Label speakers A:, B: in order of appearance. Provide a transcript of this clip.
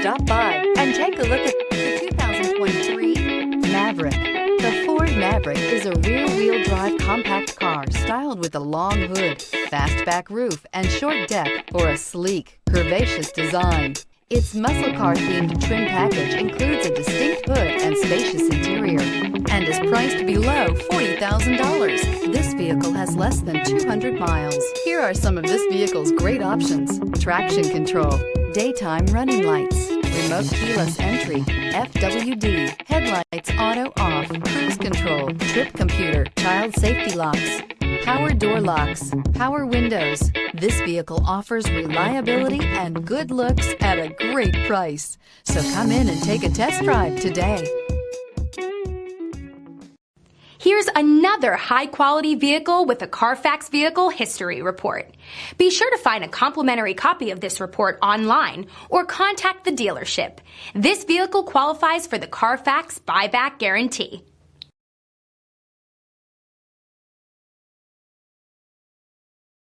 A: Stop by and take a look at the 2023 Maverick. The Ford Maverick is a rear-wheel drive compact car styled with a long hood, fastback roof, and short deck for a sleek, curvaceous design. Its muscle car-themed trim package includes a distinct hood and spacious interior and is priced below $40,000. This vehicle has less than 200 miles. Here are some of this vehicle's great options: traction control, daytime running lights, remote keyless entry, FWD, headlights auto off, cruise control, trip computer, child safety locks, power door locks, power windows. This vehicle offers reliability and good looks at a great price. So come in and take a test drive today.
B: Here's another high-quality vehicle with a Carfax Vehicle History Report. Be sure to find a complimentary copy of this report online or contact the dealership. This vehicle qualifies for the Carfax Buyback Guarantee.